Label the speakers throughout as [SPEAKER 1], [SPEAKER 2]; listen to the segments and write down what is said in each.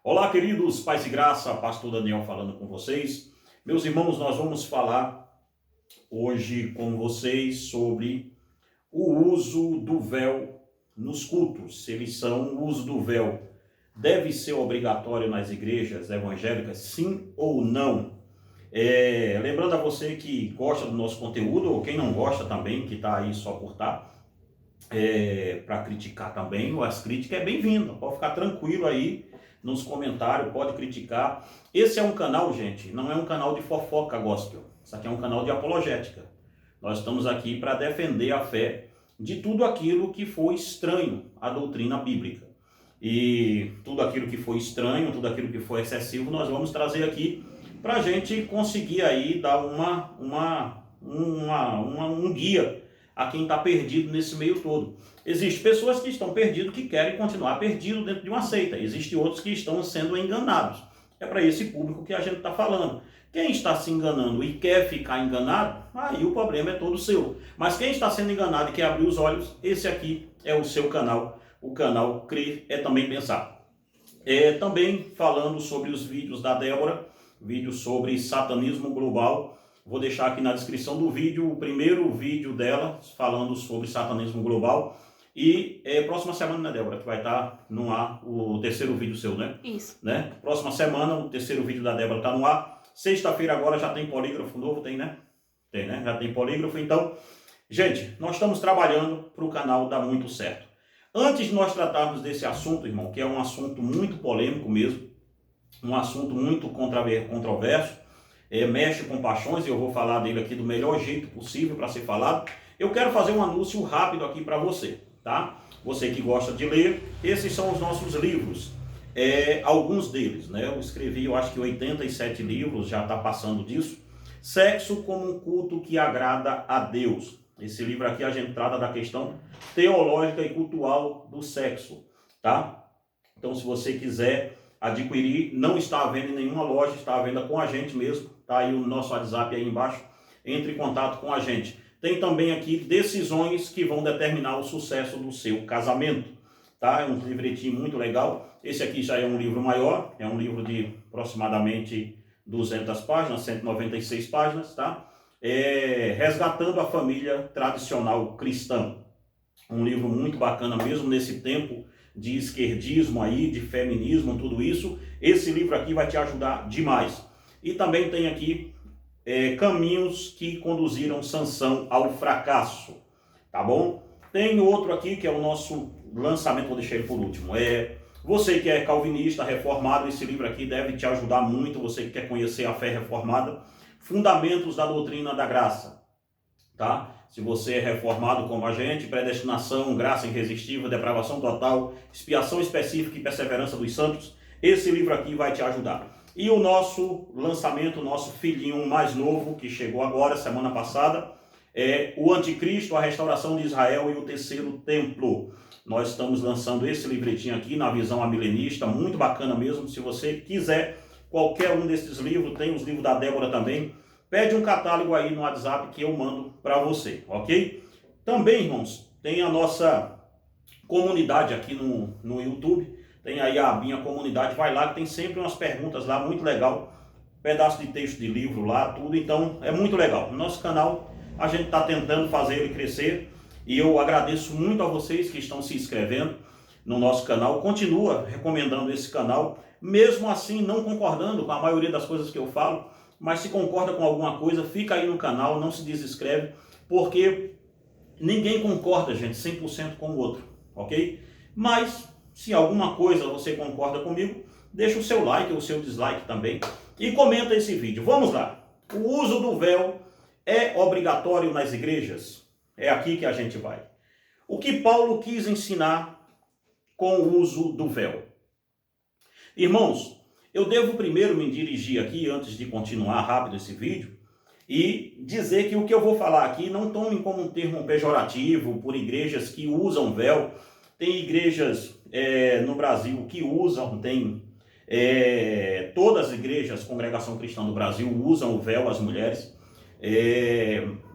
[SPEAKER 1] Olá, queridos pais e graça, pastor Daniel falando com vocês. Meus irmãos, nós vamos falar hoje com vocês sobre o uso do véu nos cultos. Se eles são, o uso do véu deve ser obrigatório nas igrejas evangélicas, sim ou não? Lembrando a você que gosta do nosso conteúdo, ou quem não gosta também, que está aí só por estar, para criticar também, as críticas é bem-vinda, pode ficar tranquilo aí nos comentários, pode criticar. Esse é um canal, gente, não é um canal de fofoca gospel, isso aqui é um canal de apologética. Nós estamos aqui para defender a fé de tudo aquilo que for estranho à doutrina bíblica. E tudo aquilo que for estranho, tudo aquilo que for excessivo, nós vamos trazer aqui para a gente conseguir aí dar um guia a quem está perdido nesse meio todo. Existem pessoas que estão perdidas, que querem continuar perdidos dentro de uma seita. Existem outros que estão sendo enganados. É para esse público que a gente está falando. Quem está se enganando e quer ficar enganado, aí o problema é todo seu. Mas quem está sendo enganado e quer abrir os olhos, esse aqui é o seu canal. O canal Crer é Também Pensar. Também falando sobre os vídeos da Débora, vídeos sobre satanismo global. Vou deixar aqui na descrição do vídeo o primeiro vídeo dela falando sobre satanismo global. E próxima semana, né, Débora, que vai estar no ar o terceiro vídeo seu, né?
[SPEAKER 2] Isso.
[SPEAKER 1] Né? Próxima semana o terceiro vídeo da Débora está no ar. Sexta-feira agora já tem polígrafo novo, tem, né? Tem, né? Já tem polígrafo. Então, gente, nós estamos trabalhando para o canal dar muito certo. Antes de nós tratarmos desse assunto, irmão, que é um assunto muito polêmico mesmo, um assunto muito controverso, mexe com paixões, e eu vou falar dele aqui do melhor jeito possível para ser falado. Eu quero fazer um anúncio rápido aqui para você, tá? Você que gosta de ler, esses são os nossos livros. Alguns deles, né? Eu escrevi, eu acho que 87 livros, já está passando disso. Sexo como um culto que agrada a Deus. Esse livro aqui a gente trata da questão teológica e cultural do sexo, tá? Então, se você quiser adquirir, não está à venda em nenhuma loja, está à venda com a gente mesmo. Tá aí o nosso WhatsApp aí embaixo. Entre em contato com a gente. Tem também aqui decisões que vão determinar o sucesso do seu casamento. Tá? É um livretinho muito legal. Esse aqui já é um livro maior. É um livro de aproximadamente 200 páginas, 196 páginas. Tá? Resgatando a família tradicional cristã. Um livro muito bacana mesmo nesse tempo de esquerdismo aí, de feminismo, tudo isso. Esse livro aqui vai te ajudar demais. E também tem aqui caminhos que conduziram Sansão ao fracasso, tá bom? Tem outro aqui que é o nosso lançamento, vou deixar ele por último. Você que é calvinista, reformado, esse livro aqui deve te ajudar muito. Você que quer conhecer a fé reformada, Fundamentos da Doutrina da Graça, tá? Se você é reformado como a gente, predestinação, graça irresistível, depravação total, expiação específica e perseverança dos santos, esse livro aqui vai te ajudar. E o nosso lançamento, o nosso filhinho mais novo, que chegou agora, semana passada, é o Anticristo, a restauração de Israel e o terceiro templo. Nós estamos lançando esse livretinho aqui na visão amilenista, muito bacana mesmo. Se você quiser qualquer um desses livros, tem os livros da Débora também, pede um catálogo aí no WhatsApp que eu mando para você, ok? Também, irmãos, tem a nossa comunidade aqui no YouTube. Tem aí a minha comunidade, vai lá que tem sempre umas perguntas lá, muito legal. Pedaço de texto de livro lá, tudo, então é muito legal. No nosso canal, a gente está tentando fazer ele crescer. E eu agradeço muito a vocês que estão se inscrevendo no nosso canal. Continua recomendando esse canal, mesmo assim não concordando com a maioria das coisas que eu falo. Mas se concorda com alguma coisa, fica aí no canal, não se desinscreve. Porque ninguém concorda, gente, 100% com o outro, ok? Mas se alguma coisa você concorda comigo, deixa o seu like ou o seu dislike também e comenta esse vídeo. Vamos lá. O uso do véu é obrigatório nas igrejas? É aqui que a gente vai. O que Paulo quis ensinar com o uso do véu? Irmãos, eu devo primeiro me dirigir aqui, antes de continuar rápido esse vídeo, e dizer que o que eu vou falar aqui não tomem como um termo pejorativo por igrejas que usam véu. Tem igrejas no Brasil que usam, todas as igrejas, congregação cristã do Brasil, usam o véu, as mulheres.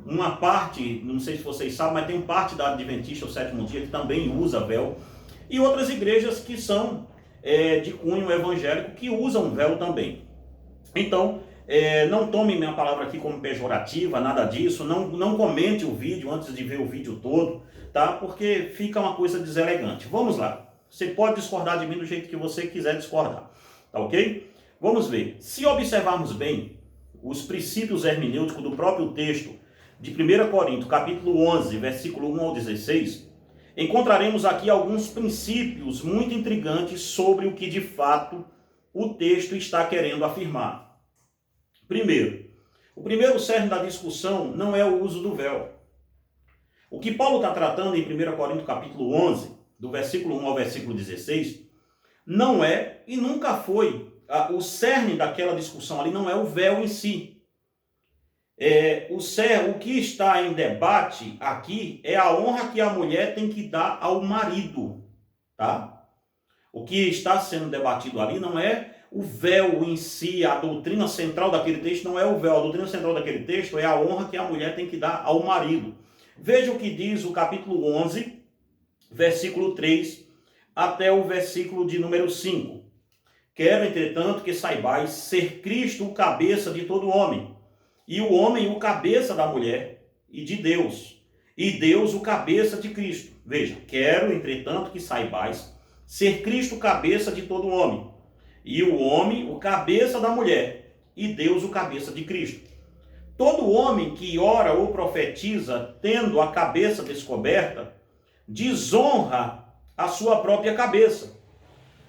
[SPEAKER 1] Uma parte, não sei se vocês sabem, mas tem parte da Adventista, o sétimo dia, que também usa véu. E outras igrejas que são de cunho evangélico que usam véu também. Então, não tome minha palavra aqui como pejorativa, nada disso. Não comente o vídeo antes de ver o vídeo todo, tá? Porque fica uma coisa deselegante. Vamos lá. Você pode discordar de mim do jeito que você quiser discordar, tá ok? Vamos ver. Se observarmos bem os princípios hermenêuticos do próprio texto de 1 Coríntios, capítulo 11, versículo 1 ao 16, encontraremos aqui alguns princípios muito intrigantes sobre o que de fato o texto está querendo afirmar. Primeiro, o primeiro cerne da discussão não é o uso do véu. O que Paulo está tratando em 1 Coríntios capítulo 11, do versículo 1 ao versículo 16, não é e nunca foi, o cerne daquela discussão ali não é o véu em si. O que está em debate aqui é a honra que a mulher tem que dar ao marido, tá? O que está sendo debatido ali não é o véu em si, a doutrina central daquele texto não é o véu. A doutrina central daquele texto é a honra que a mulher tem que dar ao marido. Veja o que diz o capítulo 11, versículo 3, até o versículo de número 5. Quero, entretanto, que saibais ser Cristo o cabeça de todo homem, e o homem o cabeça da mulher e de Deus, e Deus o cabeça de Cristo. Veja, quero, entretanto, que saibais ser Cristo o cabeça de todo homem, e o homem o cabeça da mulher, e Deus o cabeça de Cristo. Todo homem que ora ou profetiza tendo a cabeça descoberta, desonra a sua própria cabeça.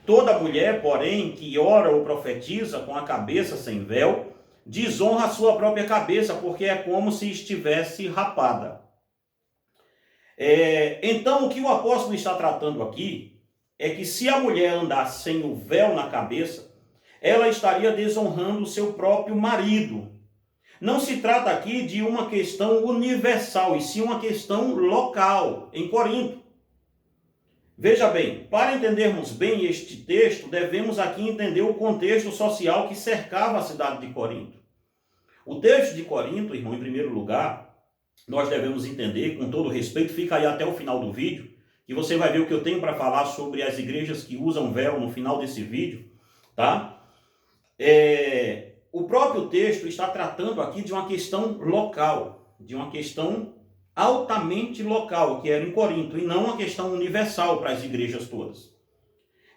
[SPEAKER 1] Toda mulher, porém, que ora ou profetiza com a cabeça sem véu, desonra a sua própria cabeça, porque é como se estivesse rapada. Então, o que o apóstolo está tratando aqui é que se a mulher andar sem o véu na cabeça, ela estaria desonrando o seu próprio marido. Não se trata aqui de uma questão universal, e sim uma questão local, em Corinto. Veja bem, para entendermos bem este texto, devemos aqui entender o contexto social que cercava a cidade de Corinto. O texto de Corinto, irmão, em primeiro lugar, nós devemos entender, com todo respeito, fica aí até o final do vídeo, que você vai ver o que eu tenho para falar sobre as igrejas que usam véu no final desse vídeo, tá? O próprio texto está tratando aqui de uma questão local, de uma questão altamente local, que era em Corinto, e não uma questão universal para as igrejas todas.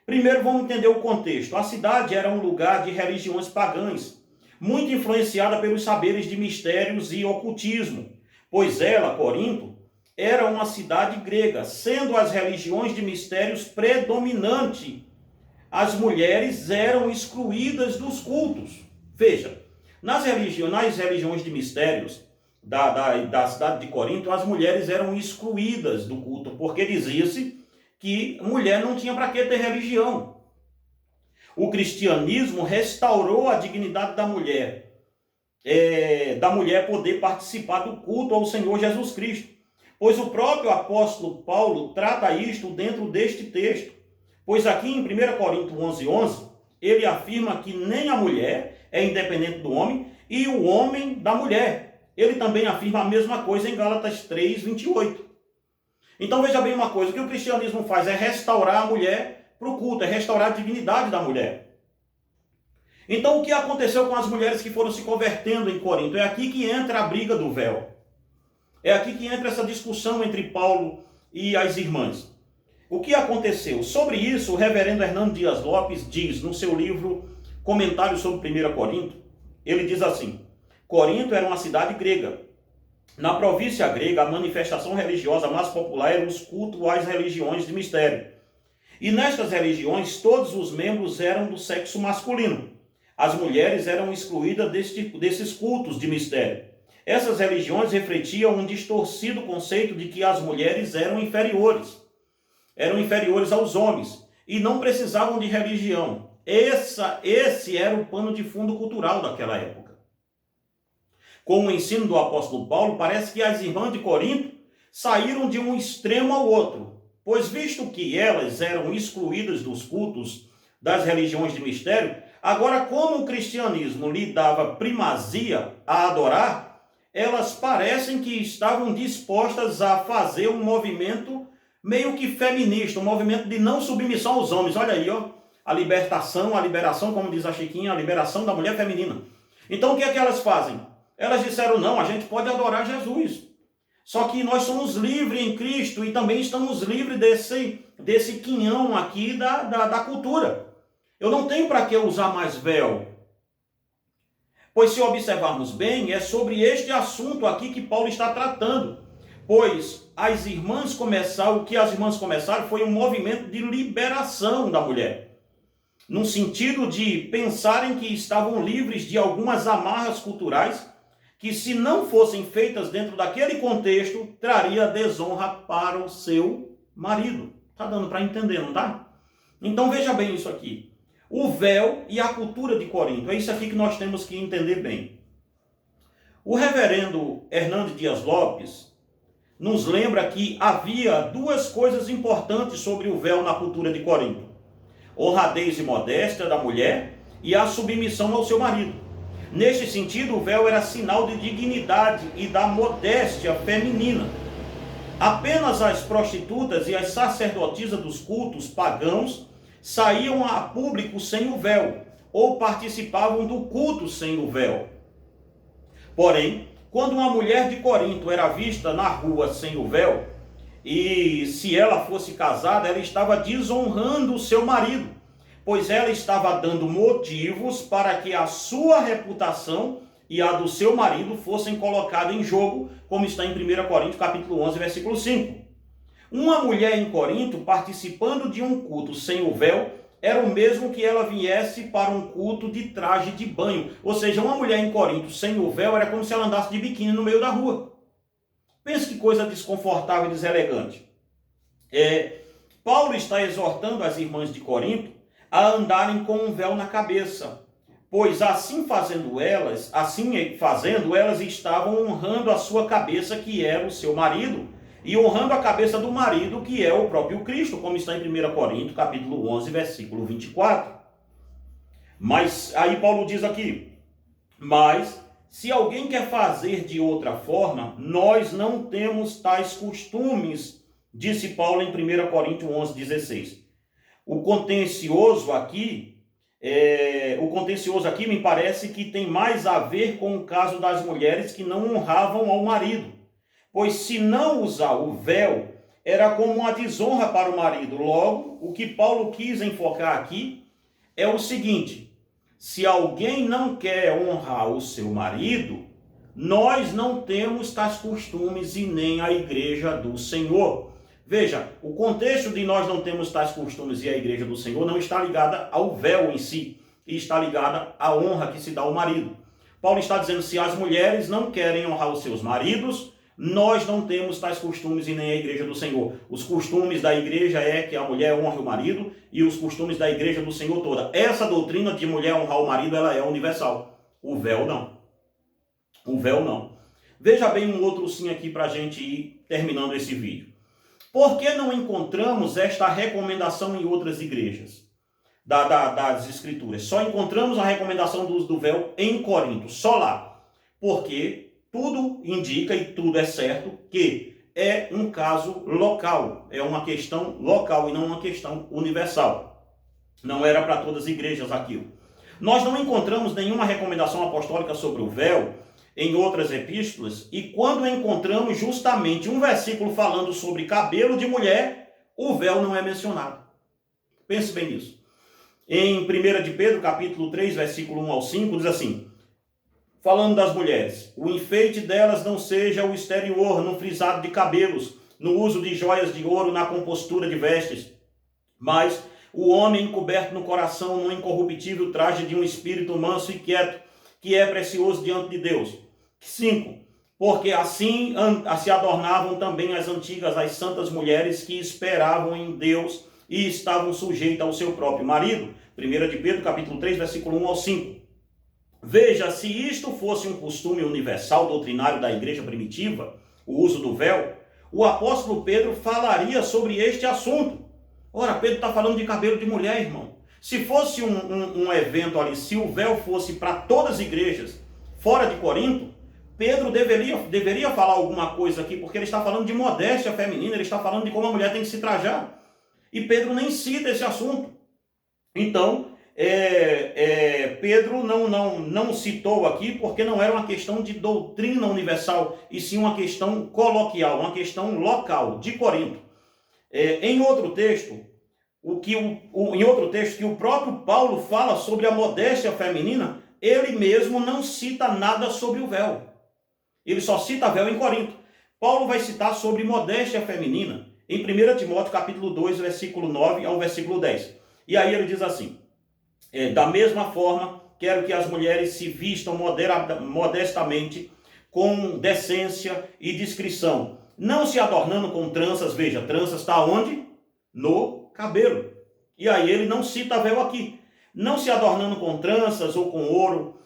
[SPEAKER 1] Primeiro vamos entender o contexto. A cidade era um lugar de religiões pagãs, muito influenciada pelos saberes de mistérios e ocultismo, pois ela, Corinto, era uma cidade grega, sendo as religiões de mistérios predominante. As mulheres eram excluídas dos cultos. Veja, nas religiões de mistérios da cidade de Corinto, as mulheres eram excluídas do culto, porque dizia-se que mulher não tinha para que ter religião. O cristianismo restaurou a dignidade da mulher poder participar do culto ao Senhor Jesus Cristo, pois o próprio apóstolo Paulo trata isto dentro deste texto, pois aqui em 1 Coríntios 11:11, ele afirma que nem a mulher é independente do homem e o homem da mulher. Ele também afirma a mesma coisa em Gálatas 3:28. Então veja bem uma coisa, o que o cristianismo faz é restaurar a mulher para o culto, é restaurar a dignidade da mulher. Então o que aconteceu com as mulheres que foram se convertendo em Corinto? É aqui que entra a briga do véu. É aqui que entra essa discussão entre Paulo e as irmãs. O que aconteceu? Sobre isso, o reverendo Hernando Dias Lopes diz no seu livro Comentário sobre 1 Corinto, ele diz assim: Corinto era uma cidade grega. Na província grega, a manifestação religiosa mais popular era os cultos às religiões de mistério. E nestas religiões, todos os membros eram do sexo masculino. As mulheres eram excluídas desses cultos de mistério. Essas religiões refletiam um distorcido conceito de que as mulheres eram inferiores aos homens e não precisavam de religião. Esse era o pano de fundo cultural daquela época. Com o ensino do apóstolo Paulo, parece que as irmãs de Corinto saíram de um extremo ao outro, pois visto que elas eram excluídas dos cultos das religiões de mistério, agora como o cristianismo lhe dava primazia a adorar, elas parecem que estavam dispostas a fazer um movimento meio que feminista, um movimento de não submissão aos homens. Olha aí, ó. a libertação, a liberação, como diz a Chiquinha, a liberação da mulher feminina. Então o que é que elas fazem? Elas disseram, não, a gente pode adorar Jesus. Só que nós somos livres em Cristo e também estamos livres desse quinhão aqui da cultura. Eu não tenho para que usar mais véu. Pois se observarmos bem, é sobre este assunto aqui que Paulo está tratando. Pois as irmãs começaram, o que as irmãs começaram foi um movimento de liberação da mulher. No sentido de pensarem que estavam livres de algumas amarras culturais que, se não fossem feitas dentro daquele contexto, traria desonra para o seu marido. Está dando para entender, não tá? Então veja bem isso aqui. O véu e a cultura de Corinto. É isso aqui que nós temos que entender bem. O reverendo Hernandes Dias Lopes nos lembra que havia duas coisas importantes sobre o véu na cultura de Corinto: honradez e modéstia da mulher e a submissão ao seu marido. Neste sentido, o véu era sinal de dignidade e da modéstia feminina. Apenas as prostitutas e as sacerdotisas dos cultos pagãos saíam a público sem o véu, ou participavam do culto sem o véu. Porém, quando uma mulher de Corinto era vista na rua sem o véu, e se ela fosse casada, ela estava desonrando o seu marido, pois ela estava dando motivos para que a sua reputação e a do seu marido fossem colocadas em jogo, como está em 1 Coríntios capítulo 11, versículo 5. Uma mulher em Corinto participando de um culto sem o véu era o mesmo que ela viesse para um culto de traje de banho. Ou seja, uma mulher em Corinto sem o véu era como se ela andasse de biquíni no meio da rua. Pense que coisa desconfortável e deselegante. Paulo está exortando as irmãs de Corinto a andarem com um véu na cabeça, pois assim fazendo, elas estavam honrando a sua cabeça, que era o seu marido, e honrando a cabeça do marido, que é o próprio Cristo, como está em 1 Coríntios, capítulo 11, versículo 24. Mas aí Paulo diz aqui: mas se alguém quer fazer de outra forma, nós não temos tais costumes, disse Paulo em 1 Coríntios 11, 16. O contencioso aqui me parece que tem mais a ver com o caso das mulheres que não honravam ao marido. Pois se não usar o véu, era como uma desonra para o marido. Logo, o que Paulo quis enfocar aqui é o seguinte: se alguém não quer honrar o seu marido, nós não temos tais costumes e nem a igreja do Senhor. Veja, o contexto de nós não temos tais costumes e a igreja do Senhor não está ligada ao véu em si, e está ligada à honra que se dá ao marido. Paulo está dizendo: se as mulheres não querem honrar os seus maridos, nós não temos tais costumes e nem a igreja do Senhor. Os costumes da igreja é que a mulher honre o marido, e os costumes da igreja do Senhor toda. Essa doutrina de mulher honrar o marido, ela é universal. O véu não. O véu não. Veja bem um outro sim aqui para a gente ir terminando esse vídeo. Por que não encontramos esta recomendação em outras igrejas das Escrituras? Só encontramos a recomendação do uso do véu em Corinto, só lá. Porque tudo indica e tudo é certo que é um caso local, é uma questão local e não uma questão universal. Não era para todas as igrejas aquilo. Nós não encontramos nenhuma recomendação apostólica sobre o véu em outras epístolas, e quando encontramos justamente um versículo falando sobre cabelo de mulher, o véu não é mencionado. Pense bem nisso. Em 1 de Pedro, capítulo 3, versículo 1 ao 5, diz assim: falando das mulheres: o enfeite delas não seja o exterior, no frisado de cabelos, no uso de joias de ouro, na compostura de vestes, mas o homem encoberto no coração, no incorruptível traje de um espírito manso e quieto, que é precioso diante de Deus. 5. Porque assim se adornavam também as antigas, as santas mulheres que esperavam em Deus e estavam sujeitas ao seu próprio marido. 1 de Pedro, capítulo 3, versículo 1 ao 5. Veja, se isto fosse um costume universal doutrinário da igreja primitiva, o uso do véu, o apóstolo Pedro falaria sobre este assunto. Ora, Pedro está falando de cabelo de mulher, irmão. Se fosse um evento ali, se o véu fosse para todas as igrejas fora de Corinto, Pedro deveria falar alguma coisa aqui, porque ele está falando de modéstia feminina, ele está falando de como a mulher tem que se trajar. E Pedro nem cita esse assunto. Então, Pedro não citou aqui porque não era uma questão de doutrina universal, e sim uma questão coloquial, uma questão local, de Corinto. Em outro texto, em outro texto que o próprio Paulo fala sobre a modéstia feminina, ele mesmo não cita nada sobre o véu. Ele só cita véu em Corinto. Paulo vai citar sobre modéstia feminina em 1 Timóteo capítulo 2, versículo 9 ao versículo 10. E aí ele diz assim: da mesma forma, quero que as mulheres se vistam modestamente, com decência e discrição, não se adornando com tranças. Veja, tranças está onde? No cabelo. E aí ele não cita véu aqui. Não se adornando com tranças ou com ouro,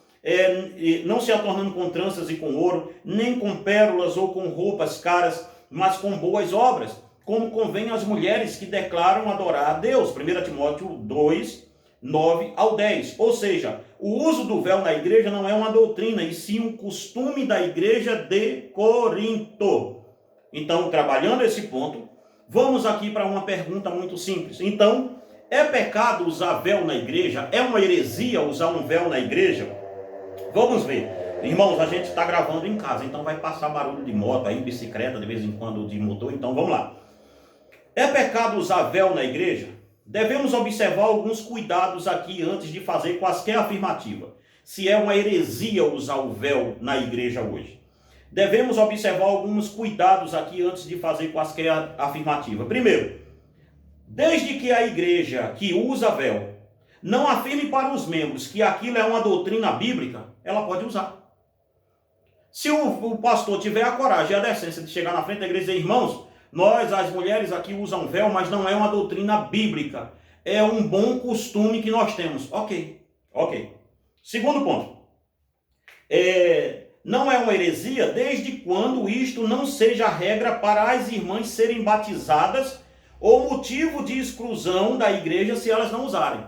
[SPEAKER 1] não se adornando com tranças e com ouro, nem com pérolas ou com roupas caras, mas com boas obras, como convém às mulheres que declaram adorar a Deus. 1 Timóteo 2, 9 ao 10. Ou seja, o uso do véu na igreja não é uma doutrina, e sim um costume da igreja de Corinto. Então, trabalhando esse ponto, vamos aqui para uma pergunta muito simples. Então, é pecado usar véu na igreja? É uma heresia usar um véu na igreja? Vamos ver. Irmãos, a gente está gravando em casa, então vai passar barulho de moto aí, bicicleta, de vez em quando de motor, então vamos lá. É pecado usar véu na igreja? Devemos observar alguns cuidados aqui antes de fazer quaisquer afirmativa. Se é uma heresia usar o véu na igreja hoje. Devemos observar alguns cuidados aqui antes de fazer quaisquer afirmativa. Primeiro, desde que a igreja que usa véu não afirme para os membros que aquilo é uma doutrina bíblica, ela pode usar. Se o pastor tiver a coragem e a decência de chegar na frente da igreja e dizer: irmãos, nós, as mulheres aqui usam véu, mas não é uma doutrina bíblica, é um bom costume que nós temos. Ok. Segundo ponto, não é uma heresia desde quando isto não seja regra para as irmãs serem batizadas ou motivo de exclusão da igreja se elas não usarem.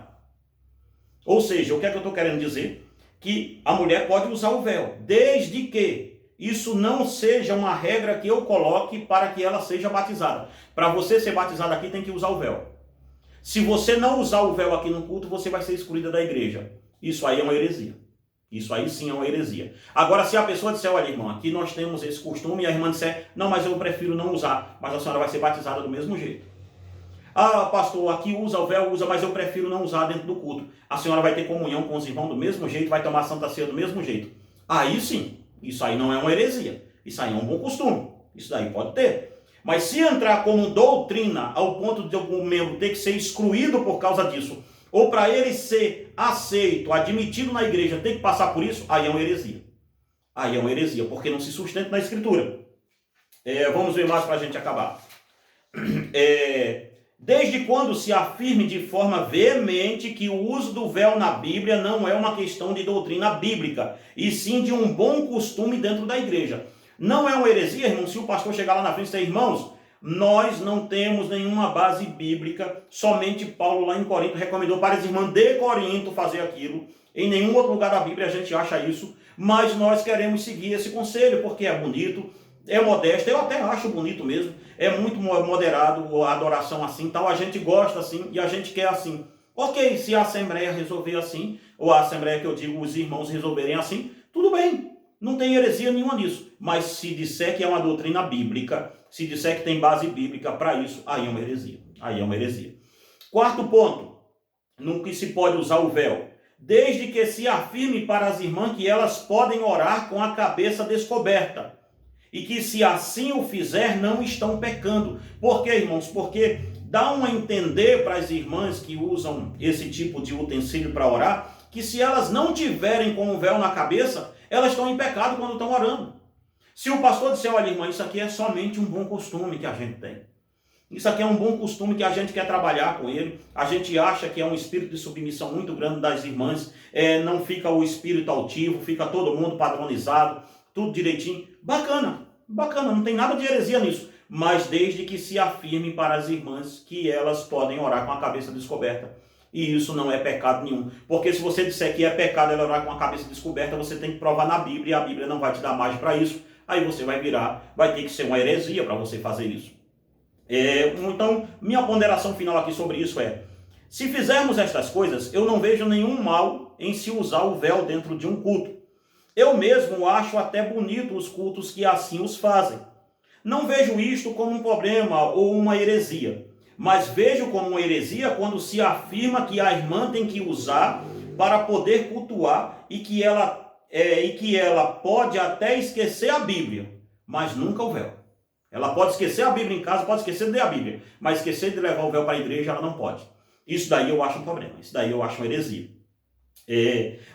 [SPEAKER 1] Ou seja, o que é que eu estou querendo dizer? Que a mulher pode usar o véu, desde que isso não seja uma regra que eu coloque para que ela seja batizada. Para você ser batizada aqui, tem que usar o véu. Se você não usar o véu aqui no culto, você vai ser excluída da igreja. Isso aí é uma heresia. Isso aí sim é uma heresia. Agora, se a pessoa disser: olha, irmão, aqui nós temos esse costume, e a irmã disser: não, mas eu prefiro não usar, mas a senhora vai ser batizada do mesmo jeito. Ah, pastor, aqui usa o véu, usa, mas eu prefiro não usar dentro do culto. A senhora vai ter comunhão com os irmãos do mesmo jeito, vai tomar Santa Ceia do mesmo jeito. Aí sim, isso aí não é uma heresia. Isso aí é um bom costume. Isso daí pode ter. Mas se entrar como doutrina ao ponto de algum membro ter que ser excluído por causa disso, ou para ele ser aceito, admitido na igreja, ter que passar por isso, aí é uma heresia. Aí é uma heresia, porque não se sustenta na escritura. Vamos ver mais para a gente acabar. Desde quando se afirme de forma veemente que o uso do véu na Bíblia não é uma questão de doutrina bíblica, e sim de um bom costume dentro da igreja. Não é uma heresia, irmão, se o pastor chegar lá na frente e dizer: irmãos, nós não temos nenhuma base bíblica, somente Paulo lá em Corinto recomendou para as irmãs de Corinto fazer aquilo. Em nenhum outro lugar da Bíblia a gente acha isso, mas nós queremos seguir esse conselho porque é bonito, é modesto, eu até acho bonito mesmo, é muito moderado a adoração assim, tal, a gente gosta assim e a gente quer assim. Ok, se a Assembleia resolver assim, ou a Assembleia que eu digo, os irmãos resolverem assim, tudo bem, não tem heresia nenhuma nisso. Mas se disser que é uma doutrina bíblica, se disser que tem base bíblica para isso, aí é uma heresia. Aí é uma heresia. Quarto ponto, no que se pode usar o véu, desde que se afirme para as irmãs que elas podem orar com a cabeça descoberta, e que se assim o fizer, não estão pecando. Por quê, irmãos? Porque dá um a entender para as irmãs que usam esse tipo de utensílio para orar, que se elas não tiverem com o véu na cabeça, elas estão em pecado quando estão orando. Se o pastor disser: olha, irmã, isso aqui é somente um bom costume que a gente tem. Isso aqui é um bom costume que a gente quer trabalhar com ele. A gente acha que é um espírito de submissão muito grande das irmãs. Não fica o espírito altivo, fica todo mundo padronizado, tudo direitinho. Bacana, não tem nada de heresia nisso. Mas desde que se afirme para as irmãs que elas podem orar com a cabeça descoberta. E isso não é pecado nenhum. Porque se você disser que é pecado ela orar com a cabeça descoberta, você tem que provar na Bíblia, e a Bíblia não vai te dar margem para isso. Aí você vai ter que ser uma heresia para você fazer isso. Então, minha ponderação final aqui sobre isso é: Se fizermos estas coisas, eu não vejo nenhum mal em se usar o véu dentro de um culto. Eu mesmo acho até bonito os cultos que assim os fazem. Não vejo isto como um problema ou uma heresia, mas vejo como uma heresia quando se afirma que a irmã tem que usar para poder cultuar e que ela pode até esquecer a Bíblia, mas nunca o véu. Ela pode esquecer a Bíblia em casa, pode esquecer de ler a Bíblia, mas esquecer de levar o véu para a igreja ela não pode. Isso daí eu acho um problema, isso daí eu acho uma heresia.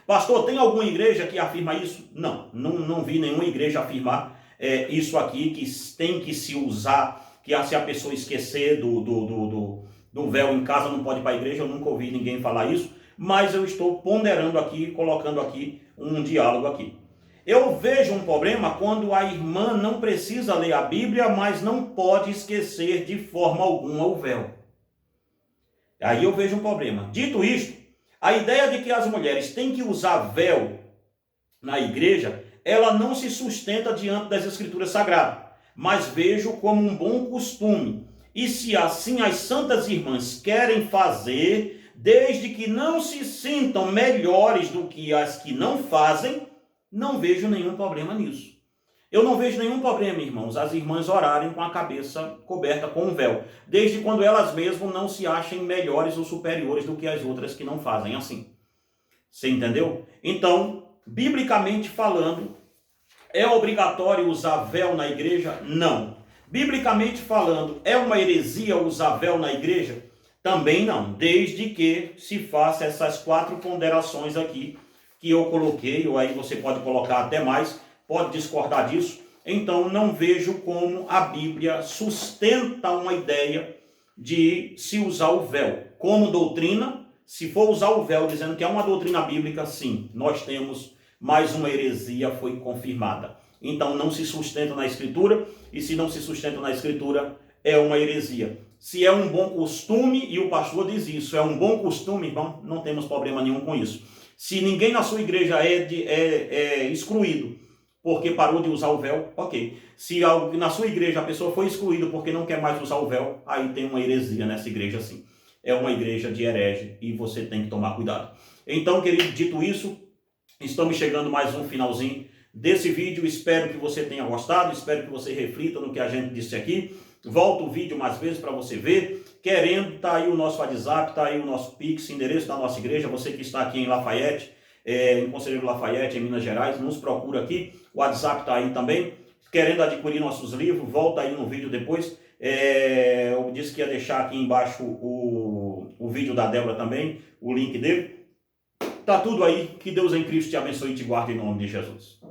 [SPEAKER 1] Pastor, tem alguma igreja que afirma isso? Não vi nenhuma igreja afirmar isso aqui, que tem que se usar, que se a pessoa esquecer do véu em casa não pode ir para a igreja. Eu nunca ouvi ninguém falar isso, mas eu estou ponderando aqui, colocando aqui um diálogo aqui. Eu vejo um problema quando a irmã não precisa ler a Bíblia, mas não pode esquecer de forma alguma o véu. Aí eu vejo um problema. Dito isto, a ideia de que as mulheres têm que usar véu na igreja, ela não se sustenta diante das Escrituras Sagradas, mas vejo como um bom costume. E se assim as santas irmãs querem fazer, desde que não se sintam melhores do que as que não fazem, não vejo nenhum problema nisso. Eu não vejo nenhum problema, irmãos, as irmãs orarem com a cabeça coberta com um véu, desde quando elas mesmas não se achem melhores ou superiores do que as outras que não fazem assim. Você entendeu? Então, biblicamente falando, é obrigatório usar véu na igreja? Não. Biblicamente falando, é uma heresia usar véu na igreja? Também não, desde que se faça essas 4 ponderações aqui que eu coloquei, ou aí você pode colocar até mais, pode discordar disso. Então não vejo como a Bíblia sustenta uma ideia de se usar o véu como doutrina. Se for usar o véu dizendo que é uma doutrina bíblica, sim, nós temos mais uma heresia foi confirmada. Então não se sustenta na Escritura, e se não se sustenta na Escritura, é uma heresia. Se é um bom costume, e o pastor diz isso, é um bom costume, irmão, não temos problema nenhum com isso. Se ninguém na sua igreja é excluído porque parou de usar o véu, ok. Se na sua igreja a pessoa foi excluída porque não quer mais usar o véu, aí tem uma heresia nessa igreja sim. É uma igreja de herege e você tem que tomar cuidado. Então, querido, dito isso, estamos chegando mais um finalzinho desse vídeo. Espero que você tenha gostado, espero que você reflita no que a gente disse aqui. Volta o vídeo mais vezes para você ver. Querendo, tá aí o nosso WhatsApp, tá aí o nosso Pix, endereço da nossa igreja. Você que está aqui em Lafayette, em Conselheiro Lafayette, em Minas Gerais, nos procura aqui. O WhatsApp está aí também. Querendo adquirir nossos livros, volta aí no vídeo depois. Eu disse que ia deixar aqui embaixo o vídeo da Débora também, o link dele. Tá tudo aí. Que Deus em Cristo te abençoe e te guarde em nome de Jesus.